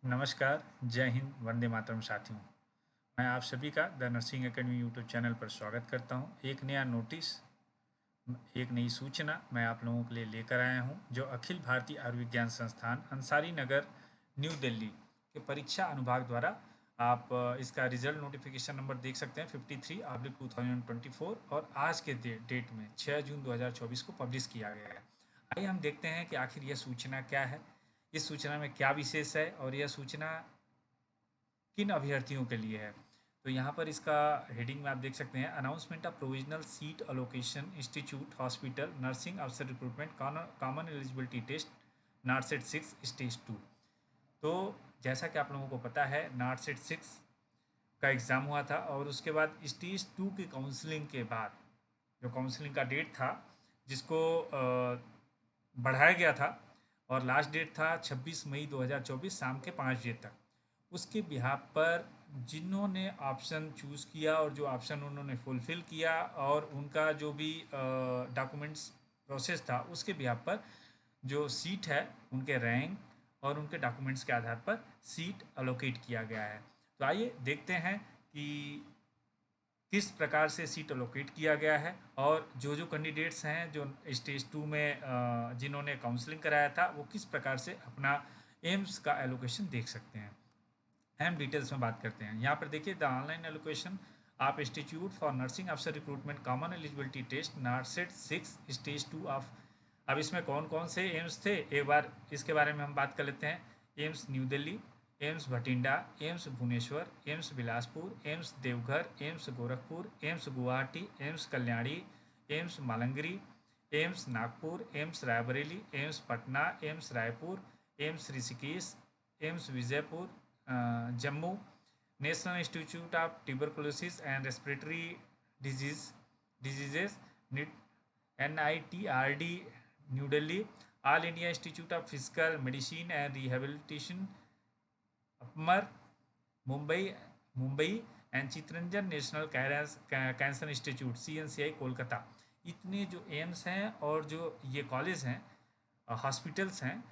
नमस्कार, जय हिंद, वंदे मातरम साथियों। मैं आप सभी का the nursing academy YouTube channel पर स्वागत करता हूं। एक नया नोटिस, एक नई सूचना मैं आप लोगों के लिए लेकर आया हूं, जो अखिल भारतीय आयुर्विज्ञान संस्थान अंसारी नगर, न्यू दिल्ली के परीक्षा अनुभाग द्वारा आप इसका रिजल्ट नोटिफिकेशन नंबर देख सकते हैं 53/2024 और आज के डेट में 6 जून 2024 को पब्लिश किया गया है। आइए हम देखते हैं कि आखिर यह सूचना क्या है, इस सूचना में क्या विशेष है और यह सूचना किन अभ्यर्थियों के लिए है। तो यहाँ पर इसका हेडिंग में आप देख सकते हैं, announcement of provisional seat allocation institute hospital nursing officer recruitment common eligibility test NORCET 6 stage 2। तो जैसा कि आप लोगों को पता है, नारसेट 6 का एग्ज़ाम हुआ था और उसके बाद स्टेज 2 की काउंसलिंग के बाद जो काउंसलिंग का डेट था, जिसको बढ़ाया गया था और लास्ट डेट था 26 मई 2024 शाम के 5 बजे तक। उसके बिहाफ पर जिन्होंने ऑप्शन चूज़ किया और जो ऑप्शन उन्होंने फुलफ़िल किया और उनका जो भी डॉक्यूमेंट्स प्रोसेस था, उसके बिहाफ पर जो सीट है, उनके रैंक और उनके डॉक्यूमेंट्स के आधार पर सीट अलोकेट किया गया है। तो आइए देखते हैं कि किस प्रकार से सीट अलोकेट किया गया है और जो कैंडिडेट्स हैं जो स्टेज 2 में जिन्होंने काउंसलिंग कराया था, वो किस प्रकार से अपना एम्स का एलोकेशन देख सकते हैं। हम डिटेल्स में बात करते हैं। यहाँ पर देखिए, the online allocation of institute for nursing officer recruitment common eligibility test NORCET 6 stage 2 of. अब इसमें कौन कौन से एम्स थे, एक बार इसके बारे में हम बात कर लेते हैं। AIIMS New Delhi, AIIMS Bathinda, AIIMS Bhubaneswar, AIIMS Bilaspur, AIIMS Deoghar, AIIMS Gorakhpur, AIIMS Guwahati, AIIMS Kalyani, AIIMS मालंगरी, AIIMS Nagpur, AIIMS Raebareli, AIIMS Patna, AIIMS Raipur, AIIMS Rishikesh, AIIMS Vijaypur, Jammu, national institute of tuberculosis and respiratory diseases NITRD New Delhi, all India institute of physical medicine and rehabilitation अपमर Mumbai and Chittaranjan national cancer institute CNCI Kolkata. इतने जो AIIMS हैं और जो ये college हैं, hospitals हैं,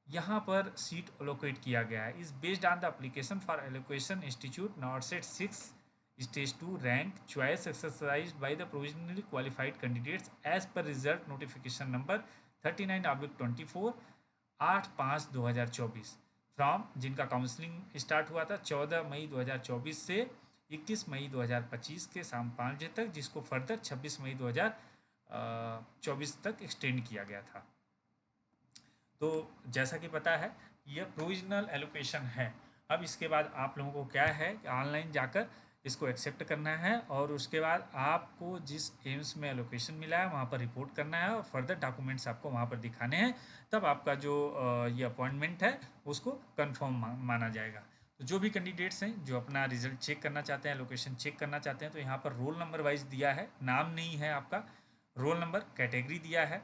यहाँ पर सीट अलोकेट किया गया है। Is based on the application for allocation institute NORCET 6 stage 2 rank choice exercise by the provisionally qualified candidates as per result notification number 39/24 8/5/2024 from, जिनका काउंसलिंग स्टार्ट हुआ था 14 मई 2024 से 21 मई 2025 के शाम 5 बजे तक, जिसको फर्दर 26 मई 2024 तक एक्सटेंड किया गया था। तो जैसा कि पता है, यह प्रोविजनल एलोकेशन है। अब इसके बाद आप लोगों को क्या है कि ऑनलाइन जाकर इसको एक्सेप्ट करना है और उसके बाद आपको जिस एम्स में एलोकेशन मिला है वहाँ पर रिपोर्ट करना है और फर्दर डॉक्यूमेंट्स आपको वहाँ पर दिखाने हैं। तब आपका जो ये अपॉइंटमेंट है उसको कंफर्म माना जाएगा। तो जो भी कैंडिडेट्स हैं जो अपना रिजल्ट चेक करना चाहते हैं, लोकेशन चेक करना चाहते हैं, तो यहाँ पर रोल नंबर वाइज दिया है, नाम नहीं है आपका, रोल नंबर, कैटेगरी दिया है।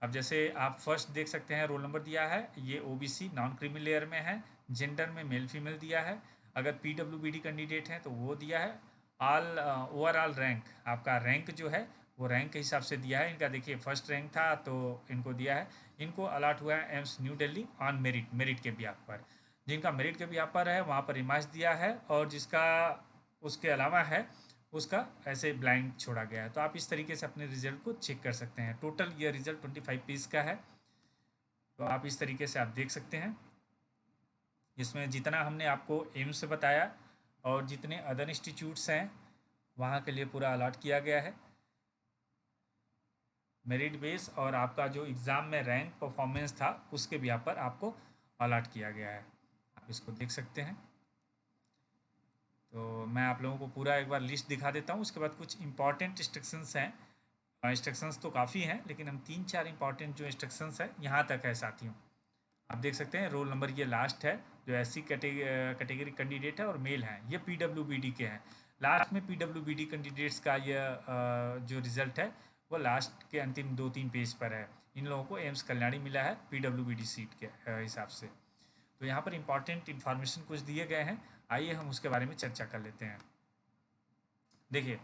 अब जैसे आप फर्स्ट देख सकते हैं, रोल नंबर दिया है, ये OBC नॉन क्रीमी लेयर में है, जेंडर में मेल फीमेल दिया है, अगर PWBD कैंडिडेट हैं तो वो दिया है, ऑल ओवरऑल रैंक, आपका रैंक जो है वो रैंक के हिसाब से दिया है। इनका देखिए फर्स्ट रैंक था तो इनको दिया है, इनको अलॉट हुआ है AIIMS New Delhi on merit के बिहाफ पर। जिनका मेरिट के बिहाफ पर है वहाँ पर रिमार्क्स दिया है और जिसका उसके अलावा है उसका ऐसे ब्लाइंड छोड़ा गया है। तो आप इस तरीके से अपने रिजल्ट को चेक कर सकते हैं। टोटल ये रिजल्ट 25 पीस का है, तो आप इस तरीके से आप देख सकते हैं। इसमें जितना हमने आपको एम्स से बताया और जितने अदर इंस्टीट्यूट्स हैं वहाँ के लिए पूरा अलॉट किया गया है मेरिट बेस, और आपका जो एग्ज़ाम में रैंक परफॉर्मेंस था उसके भी पर आपको अलॉट किया गया है। आप इसको देख सकते हैं। तो मैं आप लोगों को पूरा एक बार लिस्ट दिखा देता हूँ, उसके बाद कुछ इंपॉर्टेंट इंस्ट्रक्शंस हैं। इंस्ट्रक्शंस तो काफ़ी हैं लेकिन हम 3-4 इंपॉर्टेंट जो इंस्ट्रक्शंस है यहाँ तक है साथियों। आप देख सकते हैं रोल नंबर ये लास्ट है, जो SC कैटेगरी कैंडिडेट है और मेल हैं, ये PWBD के हैं। लास्ट में PWBD कैंडिडेट्स का ये जो रिज़ल्ट है वो लास्ट के अंतिम 2-3 पेज पर है। इन लोगों को एम्स कल्याणी मिला है PWBD सीट के हिसाब से। तो यहाँ पर इंपॉर्टेंट इन्फॉर्मेशन कुछ दिए गए हैं, आइए हम उसके बारे में चर्चा कर लेते हैं। देखिए,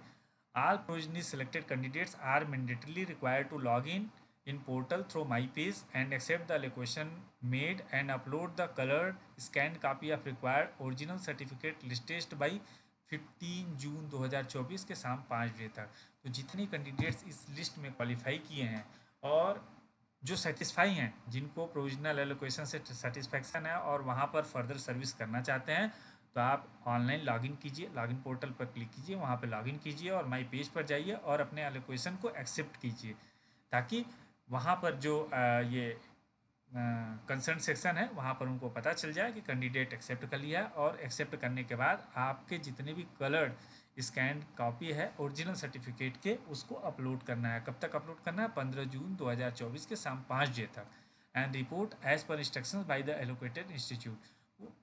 all provisionally selected candidates are mandatorily required to log in in portal through my page and accept the allocation made and upload the colored scanned copy of required original certificate listed by 15 जून 2024 के शाम 5 बजे तक। तो जितने candidates इस list में qualify किए हैं और जो सेटिस्फाई हैं, जिनको प्रोविजनल एलोकेशन से सेटिस्फैक्शन है और वहाँ पर फर्दर सर्विस करना चाहते हैं, तो आप ऑनलाइन लॉगिन कीजिए, लॉगिन पोर्टल पर क्लिक कीजिए, वहाँ पर लॉगिन कीजिए और माई पेज पर जाइए और अपने एलोकेशन को एक्सेप्ट कीजिए, ताकि वहाँ पर जो ये कंसर्न सेक्शन है वहाँ पर उनको पता चल जाए कि कैंडिडेट एक्सेप्ट कर लिया, और एक्सेप्ट करने के बाद आपके जितने भी कलर्ड स्कैन कॉपी है ओरिजिनल सर्टिफिकेट के, उसको अपलोड करना है। कब तक अपलोड करना है? 15 जून 2024 के शाम 5 बजे तक। And report as per instructions by the allocated institute.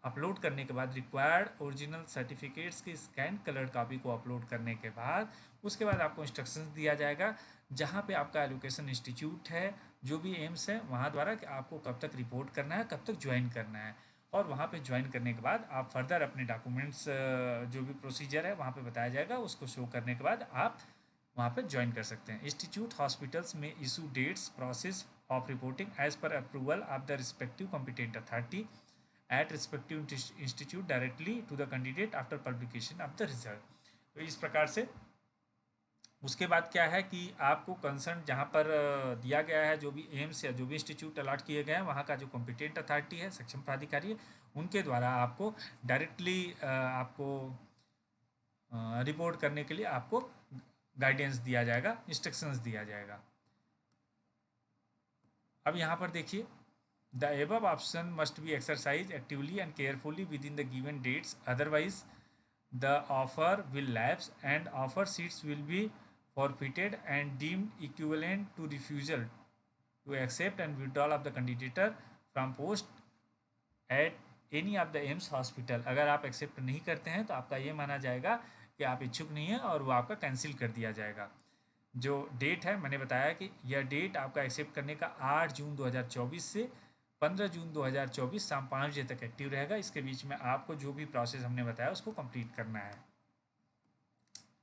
Upload करने के बाद रिक्वायर्ड ओरिजिनल सर्टिफिकेट्स की स्कैन कलर्ड कॉपी को अपलोड करने के बाद उसके बाद आपको इंस्ट्रक्शंस दिया जाएगा जहाँ पे आपका एलोकेशन इंस्टीट्यूट है, जो भी एम्स है वहाँ द्वारा, कि आपको कब तक रिपोर्ट करना है, कब तक ज्वाइन करना है। और वहाँ पे ज्वाइन करने के बाद आप फर्दर अपने डॉक्यूमेंट्स जो भी प्रोसीजर है वहाँ पे बताया जाएगा, उसको शो करने के बाद आप वहाँ पे ज्वाइन कर सकते हैं। इंस्टीट्यूट हॉस्पिटल्स में issue dates process of reporting as per approval of the respective competent authority at respective institute directly to the candidate after publication of the result. तो इस प्रकार से उसके बाद क्या है कि आपको कंसर्न जहाँ पर दिया गया है, जो भी एम्स या जो भी इंस्टीट्यूट अलॉट किए गए हैं, वहाँ का जो कॉम्पिटेंट अथॉरिटी है, सक्षम प्राधिकारी है, उनके द्वारा आपको डायरेक्टली आपको रिपोर्ट करने के लिए आपको गाइडेंस दिया जाएगा, इंस्ट्रक्शंस दिया जाएगा। अब यहाँ पर देखिए, the above option must be exercise actively and carefully within the given dates, otherwise the offer will lapse and offer seats will be forfeited and deemed equivalent to refusal to accept and withdrawal of the candidature from post at any of the AIIMS hospital. अगर आप accept नहीं करते हैं तो आपका ये माना जाएगा कि आप इच्छुक नहीं हैं और वो आपका कैंसिल कर दिया जाएगा। जो डेट है मैंने बताया कि यह डेट आपका एक्सेप्ट करने का 8 जून 2024 से 15 जून 2024 शाम 5 बजे तक एक्टिव रहेगा। इसके बीच में आपको जो भी प्रोसेस हमने बताया उसको कंप्लीट करना है।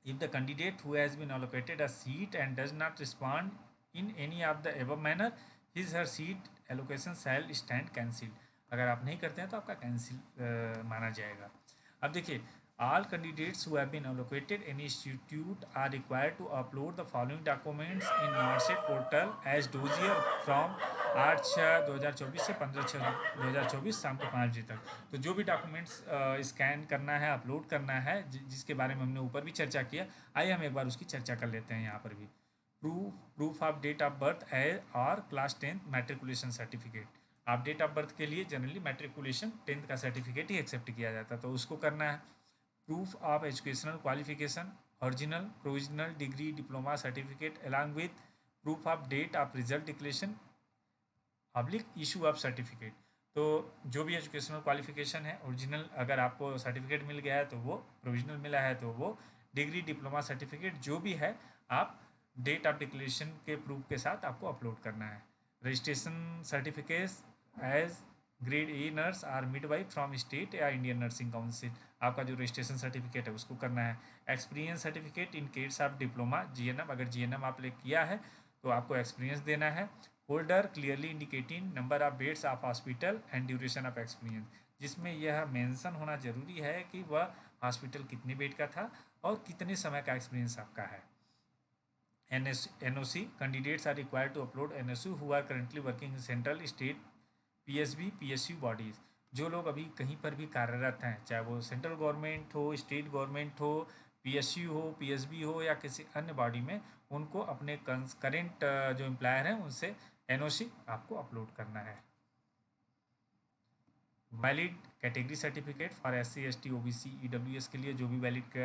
If the candidate who has been allocated a seat and does not respond in any of the above manner, his her seat allocation shall stand cancel. अगर आप नहीं करते हैं तो आपका कैंसिल माना जाएगा। अब देखिए, all candidates who have been allocated any institute are required to upload the following documents in NORCET portal as dossier from 8/6/2024 से 15/6/2024 शाम को 5 बजे तक। तो जो भी डॉक्यूमेंट्स स्कैन करना है, अपलोड करना है, जिसके बारे में हमने ऊपर भी चर्चा किया, आइए हम एक बार उसकी चर्चा कर लेते हैं। यहाँ पर भी proof of date of birth और क्लास 10 मैट्रिकुलेशन सर्टिफिकेट। आप डेट ऑफ बर्थ के लिए जनरली मैट्रिकुलेशन 10th का सर्टिफिकेट ही एक्सेप्ट किया जाता है, तो उसको करना है। Proof of educational qualification, original provisional degree diploma certificate along with proof of date of result declaration public issue of certificate. तो जो भी एजुकेशनल क्वालिफिकेशन है, ओरिजिनल अगर आपको सर्टिफिकेट मिल गया है तो वो, प्रोविजनल मिला है तो वो, डिग्री डिप्लोमा सर्टिफिकेट जो भी है, आप डेट ऑफ डिक्लेरेशन के प्रूफ के साथ आपको अपलोड करना है। Registration certificate as grade A nurse or midwife from state या इंडियन नर्सिंग काउंसिल, आपका जो रजिस्ट्रेशन सर्टिफिकेट है उसको करना है। Experience certificate in case of diploma GNM, अगर जीएनएम आपने किया है तो आपको एक्सपीरियंस देना है। Holder clearly indicating number of beds of hospital and duration of experience, जिसमें यह मेंशन होना जरूरी है कि वह हॉस्पिटल कितने बेड का था और कितने समय का एक्सपीरियंस आपका है। NOC candidates are required to upload NOC who are currently working in central state PSB PSU bodies. जो लोग अभी कहीं पर भी कार्यरत हैं, चाहे वो सेंट्रल गवर्नमेंट हो, स्टेट गवर्नमेंट हो, PSU हो, PSB हो या किसी अन्य बॉडी में, उनको अपने करेंट जो एम्प्लॉयर हैं उनसे NOC आपको अपलोड करना है। Valid category certificate for SC ST OBC EWS के लिए जो भी वैलिड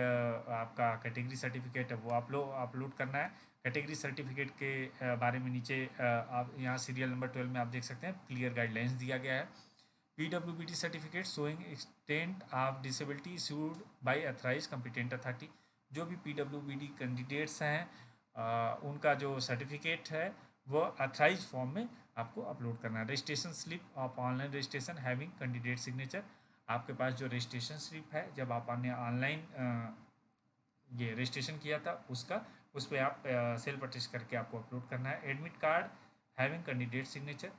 आपका कैटेगरी सर्टिफिकेट है वो अपलोड करना है। कैटेगरी सर्टिफिकेट के बारे में नीचे आप यहाँ सीरियल नंबर 12 में आप देख सकते हैं, क्लियर गाइडलाइंस दिया गया है। PWBD certificate showing extent of disability issued by authorise competent authority. जो भी PWBD कैंडिडेट्स हैं उनका जो सर्टिफिकेट है वो अथराइज फॉर्म में आपको अपलोड करना है। Registration slip of online registration having candidate signature, आपके पास जो रजिस्ट्रेशन स्लिप है जब आपने ऑनलाइन ये रजिस्ट्रेशन किया था उसका, उस पर आप सेल्फ अटेस्ट करके आपको अपलोड करना है। Admit card having candidate signature,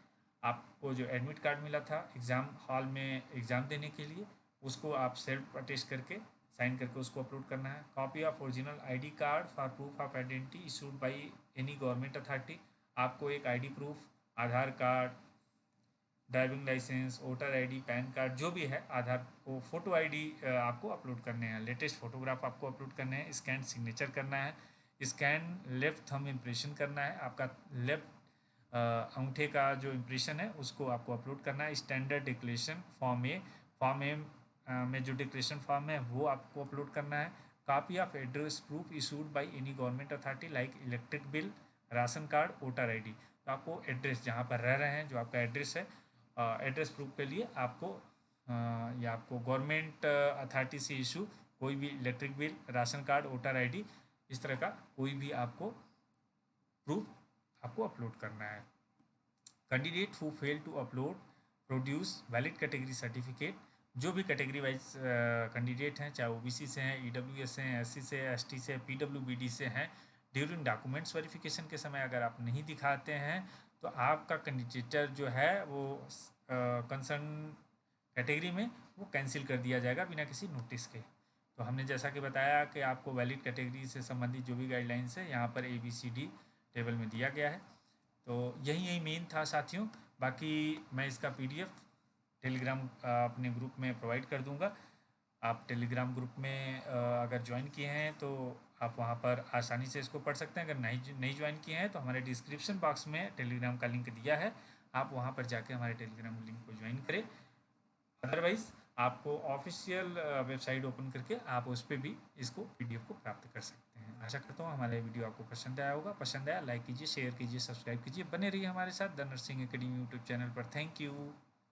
आपको जो एडमिट कार्ड मिला था एग्ज़ाम हॉल में एग्ज़ाम देने के लिए, उसको आप सेल्फ अटेस्ट करके साइन करके उसको अपलोड करना है। Copy of original ID card for proof of identity issued by any government authority, आपको एक ID proof, Aadhaar card, driving licence, voter ID, PAN card जो भी है, आधार को फोटो आईडी आपको अपलोड करने हैं, लेटेस्ट फोटोग्राफ आपको अपलोड करने हैं, स्कैन सिग्नेचर करना है, स्कैन लेफ्ट थंब इम्प्रेशन करना है, आपका लेफ्ट अंगूठे का जो इम्प्रेशन है उसको आपको अपलोड करना है। स्टैंडर्ड डिक्लेरेशन फॉर्म ए में जो डिक्लेरेशन फॉर्म है वो आपको अपलोड करना है। Copy of address proof issued by any government authority like electric bill, ration card, voter ID, तो आपको एड्रेस जहाँ पर रह रहे हैं जो आपका एड्रेस है, एड्रेस प्रूफ के लिए आपको या आपको गवर्नमेंट अथॉरिटी से इशू कोई भी electric bill, ration card, voter ID, इस तरह का कोई भी आपको प्रूफ आपको अपलोड करना है। Candidate who fail to upload produce valid category certificate, जो भी कैटेगरी वाइज कैंडिडेट हैं, चाहे ओबीसी से हैं, ईडब्ल्यूएस से हैं, एससी से, एसटी से, पीडब्ल्यूबीडी से हैं, ड्यूरिंग डॉक्यूमेंट्स वेरिफिकेशन के समय अगर आप नहीं दिखाते हैं तो आपका कैंडिडेटर जो है वो कंसर्न कैटेगरी में वो कैंसिल कर दिया जाएगा बिना किसी नोटिस के। तो हमने जैसा कि बताया कि आपको वैलिड कैटेगरी से संबंधित जो भी गाइडलाइंस है यहाँ पर ABCD टेबल में दिया गया है। तो यही मेन था साथियों। बाकी मैं इसका PDF टेलीग्राम अपने ग्रुप में प्रोवाइड कर दूंगा। आप टेलीग्राम ग्रुप में अगर ज्वाइन किए हैं तो आप वहाँ पर आसानी से इसको पढ़ सकते हैं। अगर नहीं ज्वाइन किए हैं तो हमारे डिस्क्रिप्शन बॉक्स में टेलीग्राम का लिंक दिया है, आप वहाँ पर जाके हमारे टेलीग्राम लिंक को ज्वाइन करें। अदरवाइज़ आपको ऑफिशियल वेबसाइट ओपन करके आप उस पर भी इसको PDF को प्राप्त कर सकते हैं। आशा करता हूँ हमारा वीडियो आपको पसंद आया होगा। पसंद आया लाइक कीजिए, शेयर कीजिए, सब्सक्राइब कीजिए, बने रहिए हमारे साथ the nursing academy YouTube channel पर। Thank you.